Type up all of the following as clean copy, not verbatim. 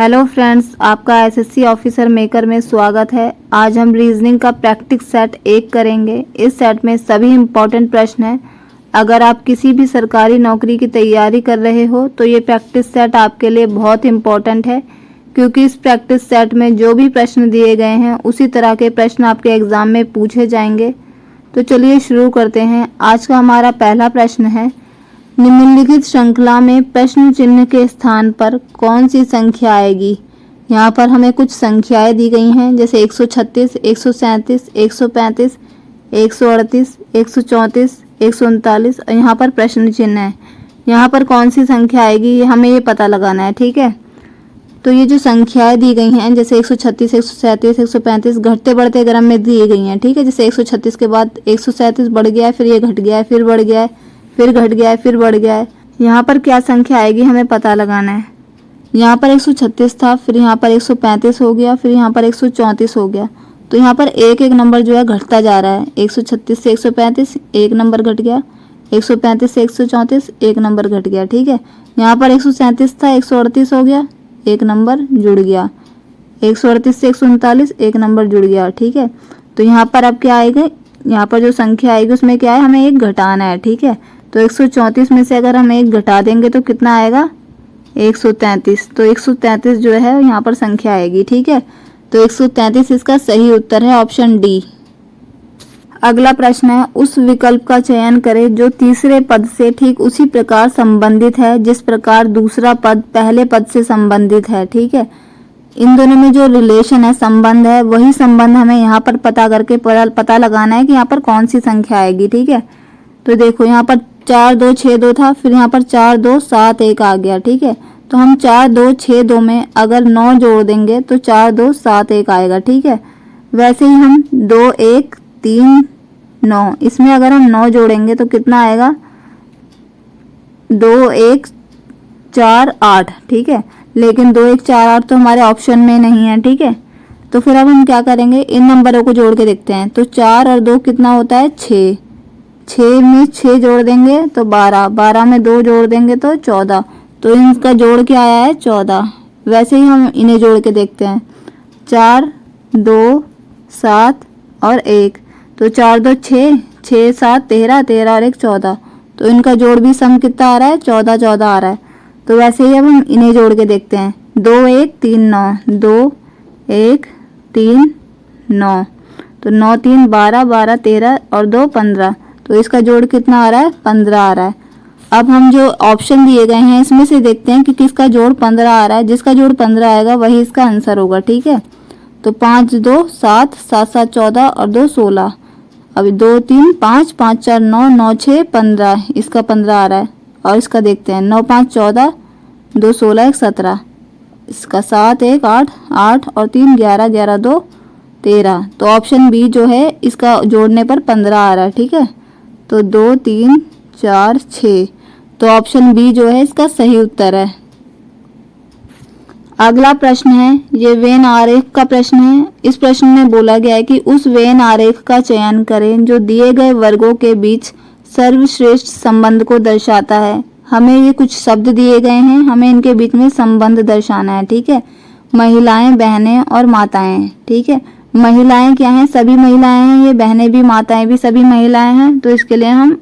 Hello friends, आपका SSC officer maker में स्वागत है। आज हम रीजनिंग का प्रैक्टिस सेट 1 करेंगे। इस सेट में सभी इम्पॉर्टेंट प्रश्न हैं। अगर आप किसी भी सरकारी नौकरी की तैयारी कर रहे हो तो ये प्रैक्टिस सेट आपके लिए बहुत इम्पॉर्टेंट है, क्योंकि इस प्रैक्टिस सेट में जो भी प्रश्न दिए गए हैं उसी तरह के प्रश्न आपके एग्जाम में पूछे जाएंगे। तो चलिए शुरू करते हैं। आज का हमारा पहला प्रश्न है, निम्नलिखित श्रृंखला में प्रश्न चिन्ह के स्थान पर कौन सी संख्या आएगी। यहाँ पर हमें कुछ संख्याएं दी गई हैं, जैसे 136, 137, 135, 138, 134, 139 और यहाँ पर प्रश्न चिन्ह है। यहाँ पर कौन सी संख्या आएगी ये हमें पता लगाना है, ठीक है। तो ये जो संख्याएं दी गई हैं, जैसे 136, 137, 135 घटते बढ़ते क्रम में दी गई हैं, ठीक है। जैसे 136 के बाद 137 बढ़ गया है, फिर ये घट गया है, फिर बढ़ गया है, फिर घट गया है, फिर बढ़ गया है। यहाँ पर क्या संख्या आएगी हमें पता लगाना है। यहाँ पर 136 था, फिर यहाँ पर 135 हो गया, फिर यहाँ पर 134 हो गया। तो यहाँ पर एक एक नंबर जो है घटता जा रहा है। 136 से 135 एक नंबर घट गया, 135 से 134 एक नंबर घट गया, ठीक है। यहाँ पर 137 था, 138 हो गया, एक नंबर जुड़ गया। 138 से 139 एक नंबर जुड़ गया, ठीक है। तो यहाँ पर अब क्या आएगा, यहाँ पर जो संख्या आएगी उसमें क्या है, हमें एक घटाना है, ठीक है। तो 134 में से अगर हम एक घटा देंगे तो कितना आएगा, 133। तो 133 जो है यहाँ पर संख्या आएगी, ठीक है। तो 133 इसका सही उत्तर है, ऑप्शन डी। अगला प्रश्न है, उस विकल्प का चयन करें जो तीसरे पद से ठीक उसी प्रकार संबंधित है जिस प्रकार दूसरा पद पहले पद से संबंधित है, ठीक है। इन दोनों में जो रिलेशन है, संबंध है, वही संबंध हमें यहाँ पर पता करके पता लगाना है कि यहाँ पर कौन सी संख्या आएगी, ठीक है। तो देखो यहाँ पर 4 2 6 2 था, फिर यहाँ पर 4 2 7 1 आ गया, ठीक है। तो हम 4 2 6 2 में अगर 9 जोड़ देंगे तो 4 2 7 1 आएगा, ठीक है। वैसे ही हम 2 1 3 9, इसमें अगर हम 9 जोड़ेंगे तो कितना आएगा, 2 1 4 8, ठीक है। लेकिन 2 1 4 8 तो हमारे ऑप्शन में नहीं है, ठीक है। तो फिर अब हम क्या करेंगे, इन नंबरों को जोड़ के देखते हैं। तो 4 और 2 कितना होता है, 6। 6 में 6 जोड़ देंगे तो 12, 12 में 2 जोड़ देंगे तो 14। तो इनका जोड़ क्या आया है, 14। वैसे ही हम इन्हें जोड़ के देखते हैं, 4 2 7 और 1। तो 4 2 6, 6 7 13, 13 और 1 14। तो इनका जोड़ भी सम कितना आ रहा है, 14 14 आ रहा है। तो वैसे ही अब हम इन्हें जोड़ के देखते हैं, 2 1 3 9, 2 1 3 9। तो 9 3 12, 12 13 और 2 15। तो इसका जोड़ कितना आ रहा है, 15 आ रहा है। अब हम जो ऑप्शन दिए गए हैं इसमें से देखते हैं कि किसका जोड़ 15 आ रहा है। जिसका जोड़ 15 आएगा वही इसका आंसर होगा, ठीक है। तो 5 2 7, 7 7 14 और 2 16। अभी 2 3 5, 5 4 9, 9 6 15, इसका 15 आ रहा है। और इसका देखते हैं, 9 5 14, 2 16 1 17, इसका 7 1 8, 8 और 3 11, 11 2 13। तो ऑप्शन बी जो है इसका जोड़ने पर 15 आ रहा है, ठीक है। तो 2 3 4 6, तो ऑप्शन बी जो है इसका सही उत्तर है। अगला प्रश्न है, ये वेन आरेख का प्रश्न है। इस प्रश्न में बोला गया है कि उस वेन आरेख का चयन करें जो दिए गए वर्गों के बीच सर्वश्रेष्ठ संबंध को दर्शाता है। हमें ये कुछ शब्द दिए गए हैं, हमें इनके बीच में संबंध दर्शाना है, ठीक है। महिलाएं, बहनें और माताएं, ठीक है। महिलाएं क्या हैं, सभी महिलाएं हैं, ये बहनें भी माताएं भी सभी महिलाएं हैं, तो इसके लिए हम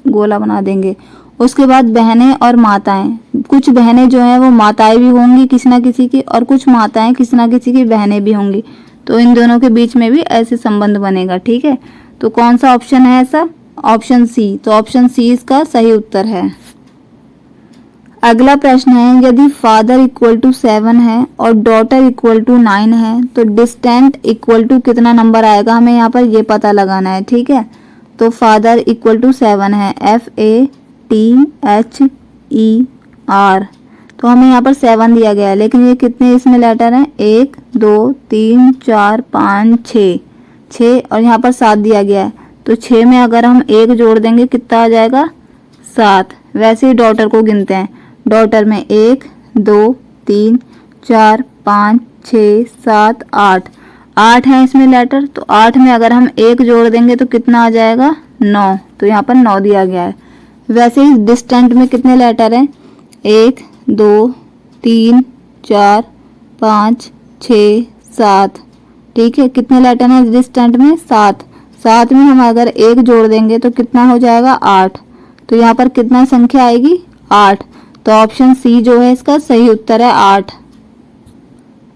गोला बना देंगे। उसके बाद बहनें और माताएं, कुछ बहनें जो हैं वो माताएं भी होंगी किसी ना किसी की, और कुछ माताएं किसी ना किसी की बहनें भी होंगी। तो इन दोनों के बीच में भी ऐसे संबंध बनेगा, ठीक है। तो कौन सा ऑप्शन है ऐसा, ऑप्शन सी। तो ऑप्शन सी इसका सही उत्तर है। अगला प्रश्न है, यदि फादर इक्वल टू 7 है और डॉटर इक्वल टू 9 है तो डिस्टेंट इक्वल टू कितना नंबर आएगा, हमें यहाँ पर ये पता लगाना है, ठीक है। तो फादर इक्वल टू 7 है, FATHER। तो हमें यहाँ पर 7 दिया गया है, लेकिन ये कितने इसमें लेटर हैं, 1 2 3 4 5 6, 6 और यहाँ पर 7 दिया गया है। तो 6 में अगर हम 1 जोड़ देंगे कितना आ जाएगा, 7। वैसे ही डॉटर को गिनते हैं, डॉटर में 1 2 3 4 5 6 7 8, 8 है इसमें लेटर। तो 8 में अगर हम 1 जोड़ देंगे तो कितना आ जाएगा, 9। तो यहाँ पर 9 दिया गया है। वैसे ही डिस्टेंट में कितने लेटर हैं, 1 2 3 4 5, 6, 7। ठीक है, कितने लेटर हैं दिस टेंट में? 7। 7 में हम अगर 1 जोड़ देंगे तो कितना हो जाएगा? 8। तो यहाँ पर कितना संख्या आएगी? 8। तो ऑप्शन सी जो है इसका सही उत्तर है 8।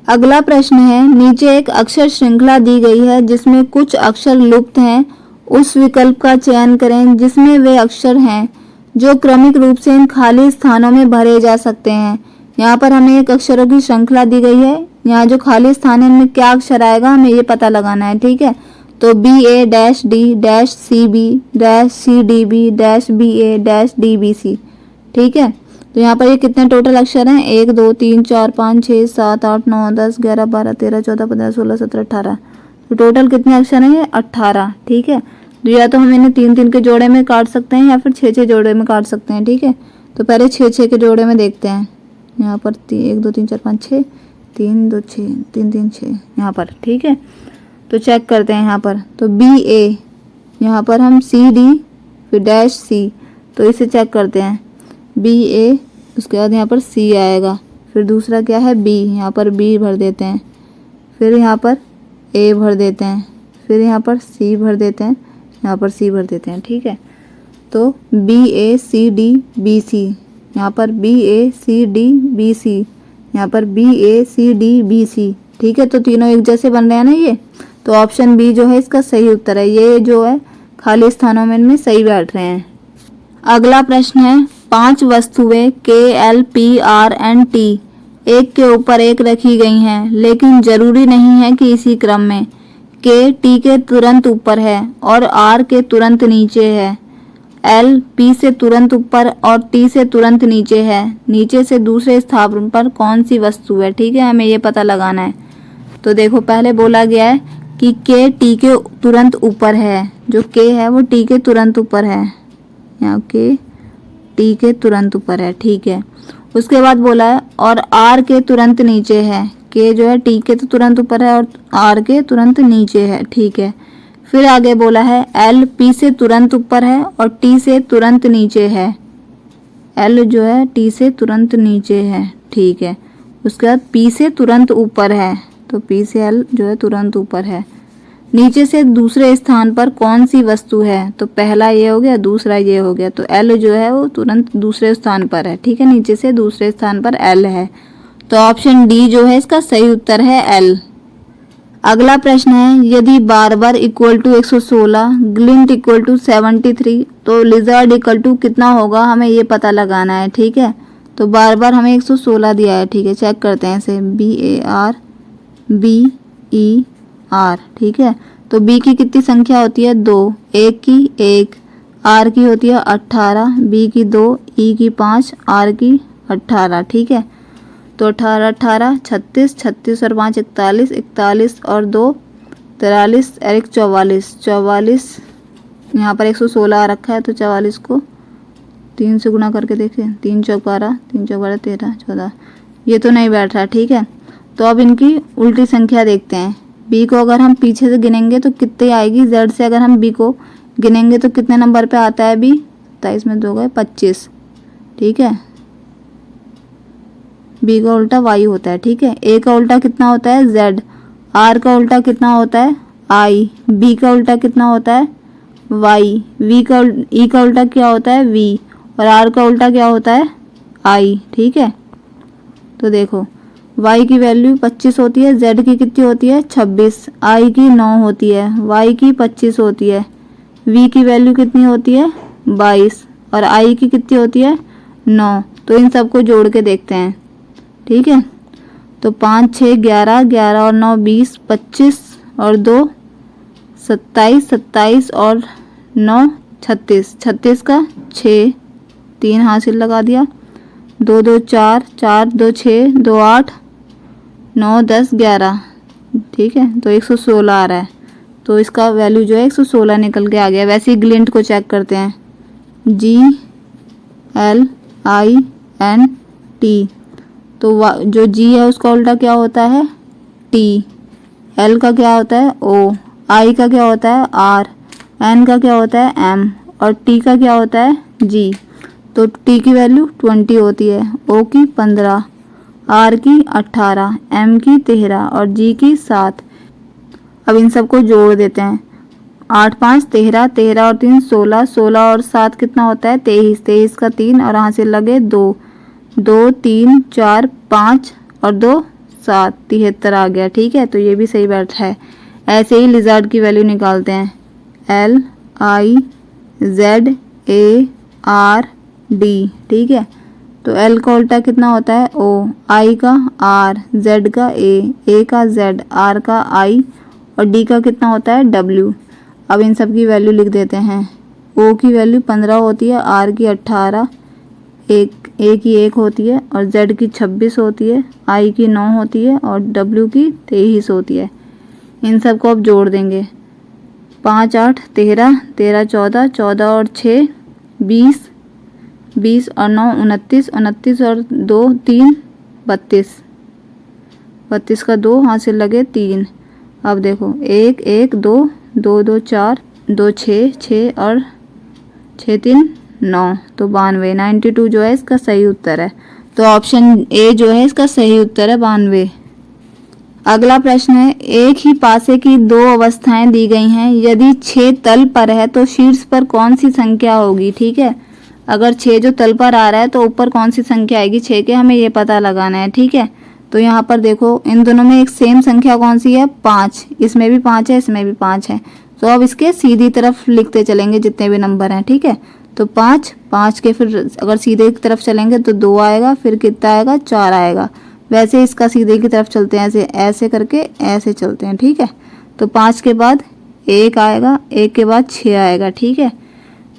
अगला प्रश्न है, नीचे एक अक्षर श्रृंखला दी गई है जिसमें कुछ अक्षर लुप्त हैं। उस विकल्प का चयन करें जिसमें वे अक्षर हैं जो क्रमिक रूप से इन खाली स्थानों में भरे जा सकते हैं। यहाँ पर हमें एक अक्षरों की श्रृंखला दी गई है। यहाँ जो खाली स्थान है इनमें क्या अक्षर आएगा हमें ये पता लगाना है। ठीक है, तो BA-D-CB-CDB-BA-BC। ठीक है, तो यहाँ पर ये कितने टोटल अक्षर हैं? 1 2 3 4 5 6 7 8 9 10 11 12 13 14 15 16 17 18। तो टोटल कितने अक्षर हैं? ये 18। ठीक है, तो या तो हम इन्हें 3 3 के जोड़े में काट सकते हैं या फिर 6 6 जोड़े में काट सकते हैं। ठीक है, तो पहले 6 6 के जोड़े में देखते हैं। यहाँ पर 1 2 3 4 5 6, 3 2 6, 3 3 6 यहाँ पर। ठीक है, तो चेक करते हैं यहाँ पर। तो BA, यहाँ पर हम CD फिर डैश C, तो इसे चेक करते हैं। BA, उसके बाद यहाँ पर C आएगा, फिर दूसरा क्या है? B, यहाँ पर B भर देते हैं, फिर यहाँ पर A भर देते हैं, फिर यहाँ पर C भर देते हैं, यहाँ पर C भर देते हैं। ठीक है, तो BACDBC, यहाँ पर BACDBC, यहाँ पर BACDBC। ठीक है, तो तीनों एक जैसे बन रहे हैं ना ये, तो ऑप्शन बी जो है इसका सही उत्तर है। ये जो है खाली स्थानों में इनमें सही बैठ रहे हैं। अगला प्रश्न है, 5 वस्तुएं KLPRNT एक के ऊपर एक रखी गई हैं, लेकिन जरूरी नहीं है कि इसी क्रम में। K T के तुरंत ऊपर है और R के तुरंत नीचे है। L P से तुरंत ऊपर और T से तुरंत नीचे है। नीचे से दूसरे स्थान पर कौन सी वस्तु है? ठीक है, हमें ये पता लगाना है। तो देखो, पहले बोला गया है कि K T के तुरंत ऊपर है। जो K है वो T के तुरंत ऊपर है। यहाँ K T के तुरंत ऊपर है। ठीक है, उसके बाद बोला है और R के तुरंत नीचे है। K जो है T के तो तुरंत ऊपर है और R के तुरंत नीचे है। ठीक है, फिर आगे बोला है L P से तुरंत ऊपर है और T से तुरंत नीचे है। L जो है T से तुरंत नीचे है। ठीक है, उसके बाद P से तुरंत ऊपर है, तो P से L जो है तुरंत ऊपर है। नीचे से दूसरे स्थान पर कौन सी वस्तु है? तो पहला ये हो गया, दूसरा ये हो गया, तो L जो है वो तुरंत दूसरे स्थान पर है। ठीक है, नीचे से दूसरे स्थान पर L है, तो ऑप्शन डी जो है इसका सही उत्तर है L। अगला प्रश्न है, यदि barber equal to 116, glint equal to 73, तो लिजर्ड इक्वल टू कितना होगा? हमें ये पता लगाना है। ठीक है, तो बार्बर हमें 116 दिया है। ठीक है, चेक करते हैं इसे, BARBER। ठीक है, तो B की कितनी संख्या होती है? 2, 1 की 1, R की होती है 18, B की 2, E की 5, R की 18। ठीक है, तो 18 18 36, 36 और 5 41, 41 और 2 43 और 1 44, 44। यहाँ पर 116 आ रखा है, तो 44 को 3 से गुना करके देखें, 3 चौक 12, 3 चौक 12 13 14, ये तो नहीं बैठ रहा। ठीक है, तो अब इनकी उल्टी संख्या देखते हैं। B को अगर हम पीछे से गिनेंगे तो कितनी आएगी? Z से अगर हम B को गिनेंगे तो कितने नंबर पे आता है B? 27 में 2 गए 25। ठीक है, B का उल्टा Y होता है। ठीक है, A का उल्टा कितना होता है? Z। R का उल्टा कितना होता है? I। B का उल्टा कितना होता है? Y। E का उल्टा क्या होता है? V। और R का उल्टा क्या होता है? I। ठीक है, तो देखो Y की वैल्यू 25 होती है, Z की कितनी होती है? 26, I की 9 होती है, Y की 25 होती है, V की वैल्यू कितनी होती है? 22 और I की कितनी होती है? 9। तो इन सबको जोड़ के देखते हैं। ठीक है, तो 5 6 11, 11 और 9 20, 25 और 2 27, 27 और 9 36, 36 का 6, 3 हासिल लगा दिया, 2 2 4, 4 2 6, 2 8, 9 10 11। ठीक है, तो 116 आ रहा है, तो इसका वैल्यू जो है 116 निकल के आ गया। वैसे ही ग्लिंट को चेक करते हैं, GLINT। तो जो G है उसका उल्टा क्या होता है? T। L का क्या होता है? O। I का क्या होता है? R। N का क्या होता है? M। और T का क्या होता है? G। तो T की वैल्यू 20 होती है, O की 15 R की 18, M की 13 और G की 7। अब इन सबको जोड़ देते हैं। 8 5 13, 13 और 3 16, 16 और 7 कितना होता है 23, 23 का 3 और यहाँ से लगे 2, 2 3 4 5 और 2 7, 73 आ गया। ठीक है, तो ये भी सही बैठा है। ऐसे ही लिजार्ड की वैल्यू निकालते हैं। LIZARD। ठीक है, तो L का उल्टा कितना होता है O, I का R, Z का A का Z, R का I और D का कितना होता है W। अब इन सब की वैल्यू लिख देते हैं। O की वैल्यू 15 होती है, R की 18, A की 1 होती है और Z की 26 होती है, I की 9 होती है और W की 23 होती है। इन सब को अब जोड़ देंगे। 5 8 13, 13 14, 14 और 6 20, 20 और 9 29, 29 और 2 3 32, 32 का 2 हाथ से लगे 3। अब देखो 1 1 2 2 2 4 2 6 6 और 6 3 9, तो 92, 92 जो है इसका सही उत्तर है। तो ऑप्शन ए जो है इसका सही उत्तर है 92। अगला प्रश्न है, एक ही पासे की दो अवस्थाएं दी गई हैं, यदि 6 तल पर है तो शीर्ष पर कौन सी संख्या होगी। ठीक है, अगर 6 जो तल पर आ रहा है तो ऊपर कौन सी संख्या आएगी 6 के, हमें ये पता लगाना है। ठीक है, तो यहाँ पर देखो इन दोनों में एक सेम संख्या कौन सी है 5, इसमें भी 5 है इसमें भी 5 है, तो अब इसके सीधी तरफ लिखते चलेंगे जितने भी नंबर हैं। ठीक है, तो 5 5 के फिर अगर सीधे की तरफ चलेंगे तो 2 आएगा, फिर कितना आएगा 4 आएगा। वैसे इसका सीधे की तरफ चलते हैं, ऐसे ऐसे करके ऐसे चलते हैं। ठीक है, तो 5 के बाद 1 आएगा, 1 के बाद 6 आएगा। ठीक है,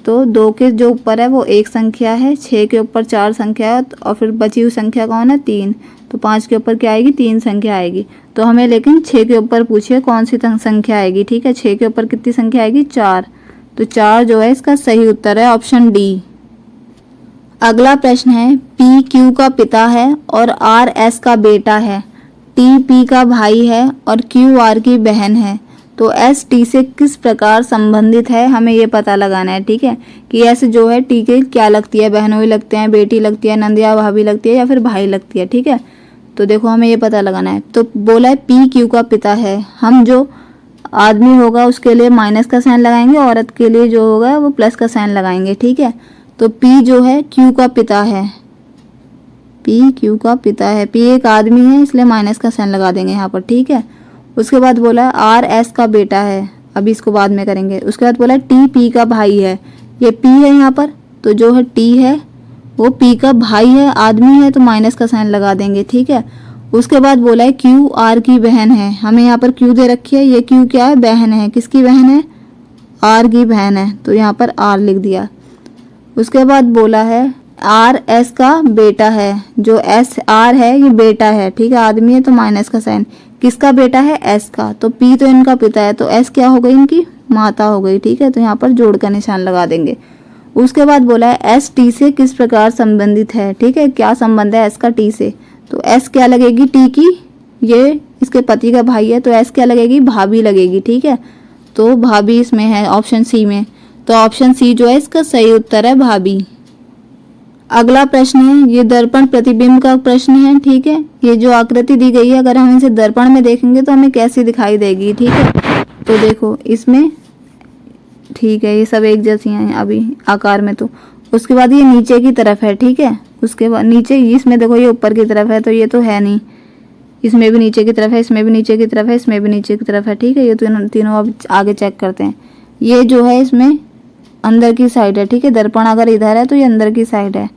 तो 2 के जो ऊपर है वो एक संख्या है, 6 के ऊपर 4 संख्या है और फिर बची हुई संख्या कौन है 3, तो 5 के ऊपर क्या आएगी 3 संख्या आएगी। तो हमें लेकिन 6 के ऊपर पूछिए कौन सी संख्या आएगी। ठीक है, 6 के ऊपर कितनी संख्या आएगी 4, तो 4 जो है इसका सही उत्तर है ऑप्शन डी। अगला प्रश्न है, P Q का पिता है और R S का बेटा है, T P का भाई है और Q R की बहन है, तो S T से किस प्रकार संबंधित है, हमें ये पता लगाना है। ठीक है, कि S जो है T के क्या लगती है, बहनोई लगते हैं, बेटी लगती है, नंदिया भाभी लगती है या फिर भाई लगती है। ठीक है, तो देखो हमें ये पता लगाना है। तो बोला है P Q का पिता है, हम जो आदमी होगा उसके लिए माइनस का साइन लगाएंगे, औरत के लिए जो होगा वो प्लस का साइन लगाएंगे। ठीक है, तो P जो है Q का पिता है, P Q का पिता है, P एक आदमी है इसलिए माइनस का साइन लगा देंगे यहाँ पर। ठीक है, उसके बाद बोला R S का बेटा है, अभी इसको बाद में करेंगे। उसके बाद बोला T P का भाई है, ये P है यहाँ पर, तो जो है T है वो P का भाई है, आदमी है, तो माइनस का साइन लगा देंगे। ठीक है, उसके बाद बोला है Q R की बहन है, हमें यहाँ पर Q दे रखी है, ये Q क्या है बहन है, किसकी बहन है R की बहन है, तो यहाँ पर R लिख दिया। उसके बाद बोला है R S का बेटा है, जो S R है ये बेटा है। ठीक है, आदमी है तो माइनस का साइन, किसका बेटा है S का, तो P तो इनका पिता है, तो S क्या हो गई इनकी माता हो गई। ठीक है, तो यहाँ पर जोड़ का निशान लगा देंगे। उसके बाद बोला है S T से किस प्रकार संबंधित है। ठीक है, क्या संबंध है S का T से, तो S क्या लगेगी T की, ये इसके पति का भाई है, तो S क्या लगेगी भाभी लगेगी। ठीक है, तो भाभी इसमें है ऑप्शन सी में, तो ऑप्शन सी जो है इसका सही उत्तर है भाभी। अगला प्रश्न है, ये दर्पण प्रतिबिंब का प्रश्न है। ठीक है, ये जो आकृति दी गई है अगर हम इसे दर्पण में देखेंगे तो हमें कैसी दिखाई देगी। ठीक है, तो देखो इसमें ठीक है ये सब एक जैसी हैं अभी आकार में, तो उसके बाद ये नीचे की तरफ है। ठीक है, उसके बाद नीचे इसमें देखो ये ऊपर की तरफ है, तो ये तो है नहीं, इसमें भी नीचे की तरफ है, इसमें भी नीचे की तरफ है, इसमें भी नीचे की तरफ है। ठीक है, ये तीनों अब आगे चेक करते हैं। ये जो है इसमें अंदर की साइड है। ठीक है, दर्पण अगर इधर है तो ये अंदर की साइड है,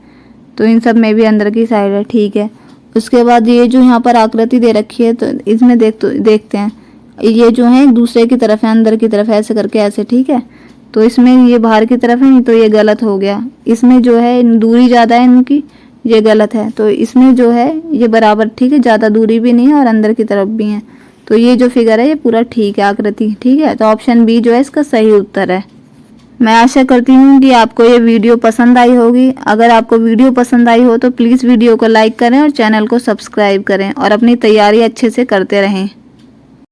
तो इन सब में भी अंदर की साइड है। ठीक है, उसके बाद ये जो यहाँ पर आकृति दे रखी है तो इसमें देखते हैं ये जो है एक दूसरे की तरफ है, अंदर की तरफ ऐसे करके ऐसे। ठीक है, तो इसमें ये बाहर की तरफ है, नहीं तो ये गलत हो गया। इसमें जो है दूरी ज़्यादा है इनकी, ये गलत है, तो इसमें जो है ये बराबर। ठीक है, ज़्यादा दूरी भी नहीं है और अंदर की तरफ भी है, तो ये जो फिगर है ये पूरा ठीक है आकृति। ठीक है, तो ऑप्शन बी जो है इसका सही उत्तर है। मैं आशा करती हूँ कि आपको ये वीडियो पसंद आई होगी। अगर आपको वीडियो पसंद आई हो तो प्लीज़ वीडियो को लाइक करें और चैनल को सब्सक्राइब करें और अपनी तैयारी अच्छे से करते रहें।